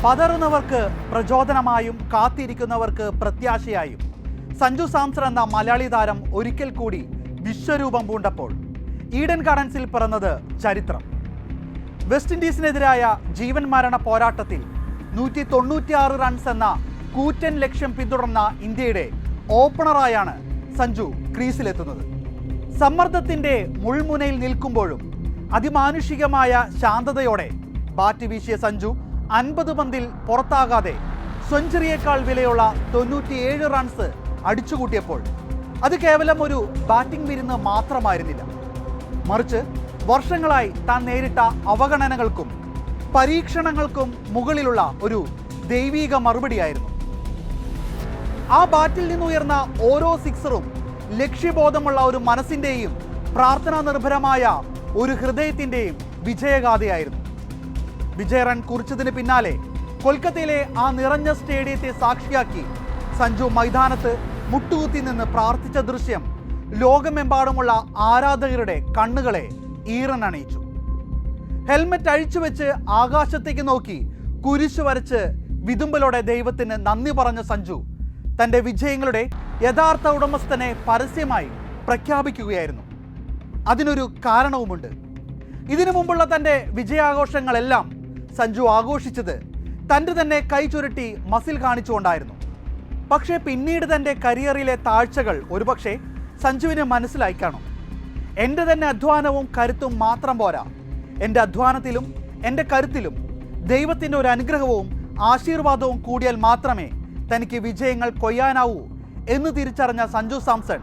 പതറുന്നവർക്ക് പ്രചോദനമായും കാത്തിരിക്കുന്നവർക്ക് പ്രത്യാശയായും സഞ്ജു സാംസൺ എന്ന മലയാളി താരം ഒരിക്കൽ കൂടി വിശ്വരൂപം പൂണ്ടപ്പോൾ ഈഡൻ ഗാർഡൻസിൽ പിറന്നത് ചരിത്രം. വെസ്റ്റ് ഇൻഡീസിനെതിരായ ജീവൻ മരണ പോരാട്ടത്തിൽ 196 റൺസ് എന്ന കൂറ്റൻ ലക്ഷ്യം പിന്തുടർന്ന ഇന്ത്യയുടെ ഓപ്പണറായാണ് സഞ്ജു ക്രീസിലെത്തുന്നത്. സമ്മർദ്ദത്തിൻ്റെ മുൾമുനയിൽ നിൽക്കുമ്പോഴും അതിമാനുഷികമായ ശാന്തതയോടെ ബാറ്റ് വീശിയ സഞ്ജു 50 പന്തിൽ പുറത്താകാതെ സെഞ്ചുറിയേക്കാൾ വിലയുള്ള 97 റൺസ് അടിച്ചുകൂട്ടിയപ്പോൾ അത് കേവലം ഒരു ബാറ്റിംഗ് വിരുന്ന് മാത്രമായിരുന്നില്ല, മറിച്ച് വർഷങ്ങളായി താൻ നേരിട്ട അവഗണനകൾക്കും പരീക്ഷണങ്ങൾക്കും മുകളിലുള്ള ഒരു ദൈവീക മറുപടിയായിരുന്നു. ആ ബാറ്റിൽ നിന്നുയർന്ന ഓരോ സിക്സറും ലക്ഷ്യബോധമുള്ള ഒരു മനസ്സിൻ്റെയും പ്രാർത്ഥനാ നിർഭരമായ ഒരു ഹൃദയത്തിൻ്റെയും വിജയഗാഥയായിരുന്നു. വിജയ റൺ കുറിച്ചതിന് പിന്നാലെ കൊൽക്കത്തയിലെ ആ നിറഞ്ഞ സ്റ്റേഡിയത്തെ സാക്ഷിയാക്കി സഞ്ജു മൈതാനത്ത് മുട്ടുകുത്തി നിന്ന് പ്രാർത്ഥിച്ച ദൃശ്യം ലോകമെമ്പാടുമുള്ള ആരാധകരുടെ കണ്ണുകളെ ഈറനണിയിച്ചു. ഹെൽമെറ്റ് അഴിച്ചുവെച്ച് ആകാശത്തേക്ക് നോക്കി കുരിശു വരച്ച് വിതുമ്പലോടെ ദൈവത്തിന് നന്ദി പറഞ്ഞ സഞ്ജു തൻ്റെ വിജയങ്ങളുടെ യഥാർത്ഥ ഉടമസ്ഥനെ പരസ്യമായി പ്രഖ്യാപിക്കുകയായിരുന്നു. അതിനൊരു കാരണവുമുണ്ട്. ഇതിനു മുമ്പുള്ള തൻ്റെ വിജയാഘോഷങ്ങളെല്ലാം സഞ്ജു ആഘോഷിച്ചത് തൻ്റെ തന്നെ കൈ ചുരുട്ടി മസിൽ കാണിച്ചുകൊണ്ടായിരുന്നു. പക്ഷേ പിന്നീട് തൻ്റെ കരിയറിലെ താഴ്ചകൾ ഒരുപക്ഷെ സഞ്ജുവിന് മനസ്സിലായി കാണും. എൻ്റെ തന്നെ അധ്വാനവും കരുത്തും മാത്രം പോരാ, എൻ്റെ അധ്വാനത്തിലും എൻ്റെ കരുത്തിലും ദൈവത്തിൻ്റെ ഒരു അനുഗ്രഹവും ആശീർവാദവും കൂടിയാൽ മാത്രമേ തനിക്ക് വിജയങ്ങൾ കൊയ്യാനാവൂ എന്ന് തിരിച്ചറിഞ്ഞ സഞ്ജു സാംസൺ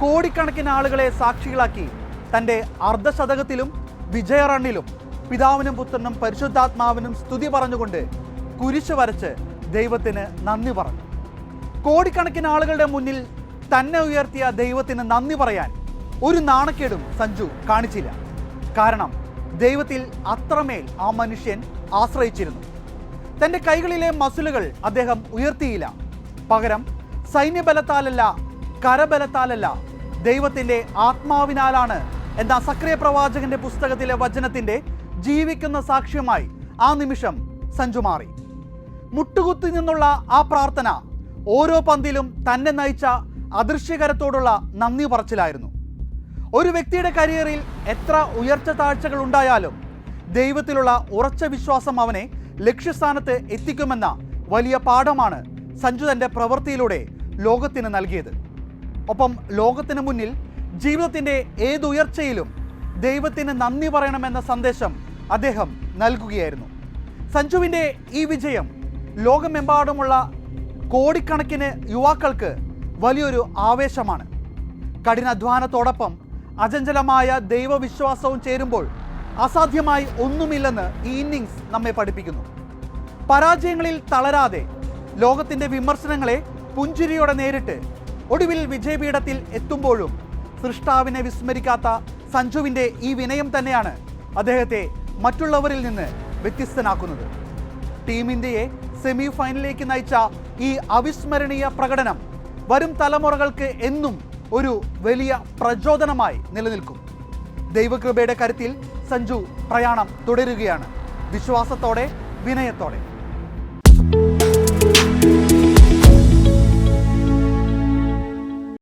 കോടിക്കണക്കിന് ആളുകളെ സാക്ഷികളാക്കി തൻ്റെ അർദ്ധശതകത്തിലും വിജയ റണ്ണിലും പിതാവിനും പുത്രനും പരിശുദ്ധാത്മാവിനും സ്തുതി പറഞ്ഞുകൊണ്ട് കുരിശ് വരച്ച് ദൈവത്തിന് നന്ദി പറഞ്ഞു. കോടിക്കണക്കിന് ആളുകളുടെ മുന്നിൽ തന്നെ ഉയർത്തിയ ദൈവത്തിന് നന്ദി പറയാൻ ഒരു നാണക്കേടും സഞ്ജു കാണിച്ചില്ല. കാരണം ദൈവത്തിൽ അത്രമേൽ ആ മനുഷ്യൻ ആശ്രയിച്ചിരുന്നു. തൻ്റെ കൈകളിലെ മസിലുകൾ അദ്ദേഹം ഉയർത്തിയില്ല. പകരം സൈന്യബലത്താലല്ല, കരബലത്താലല്ല, ദൈവത്തിൻ്റെ ആത്മാവിനാലാണ് എന്ന സക്രിയ പ്രവാചകന്റെ പുസ്തകത്തിലെ വചനത്തിൻ്റെ ജീവിക്കുന്ന സാക്ഷ്യമായി ആ നിമിഷം സഞ്ജു മാറി. മുട്ടുകുത്തി നിന്നുള്ള ആ പ്രാർത്ഥന ഓരോ പന്തിലും തന്നെ നയിച്ച അദൃശ്യകരത്തോടുള്ള നന്ദി പറച്ചിലായിരുന്നു. ഒരു വ്യക്തിയുടെ കരിയറിൽ എത്ര ഉയർച്ച താഴ്ചകൾ ഉണ്ടായാലും ദൈവത്തിലുള്ള ഉറച്ച വിശ്വാസം അവനെ ലക്ഷ്യസ്ഥാനത്ത് എത്തിക്കുമെന്ന വലിയ പാഠമാണ് സഞ്ജു തൻ്റെ പ്രവൃത്തിയിലൂടെ ലോകത്തിന് നൽകിയത്. ഒപ്പം ലോകത്തിന് മുന്നിൽ ജീവിതത്തിൻ്റെ ഏതുയർച്ചയിലും ദൈവത്തിന് നന്ദി പറയണമെന്ന സന്ദേശം അദ്ദേഹം നൽകുകയായിരുന്നു. സഞ്ജുവിൻ്റെ ഈ വിജയം ലോകമെമ്പാടുമുള്ള കോടിക്കണക്കിന് യുവാക്കൾക്ക് വലിയൊരു ആവേശമാണ്. കഠിനാധ്വാനത്തോടൊപ്പം അചഞ്ചലമായ ദൈവവിശ്വാസവും ചേരുമ്പോൾ അസാധ്യമായി ഒന്നുമില്ലെന്ന് ഈ ഇന്നിങ്സ് നമ്മെ പഠിപ്പിക്കുന്നു. പരാജയങ്ങളിൽ തളരാതെ ലോകത്തിൻ്റെ വിമർശനങ്ങളെ പുഞ്ചിരിയോടെ നേരിട്ട് ഒടുവിൽ വിജയപീഠത്തിൽ എത്തുമ്പോഴും സൃഷ്ടാവിനെ വിസ്മരിക്കാത്ത സഞ്ജുവിൻ്റെ ഈ വിനയം തന്നെയാണ് അദ്ദേഹത്തെ മറ്റുള്ളവരിൽ നിന്ന് വ്യത്യസ്തനാക്കുന്നത്. ടീം ഇന്ത്യയെ സെമി ഫൈനലിലേക്ക് നയിച്ച ഈ അവിസ്മരണീയ പ്രകടനം വരും തലമുറകൾക്ക് എന്നും ഒരു വലിയ പ്രചോദനമായി നിലനിൽക്കും. ദൈവകൃപയുടെ കരുത്തിൽ സഞ്ജു പ്രയാണം തുടരുകയാണ്, വിശ്വാസത്തോടെ, വിനയത്തോടെ.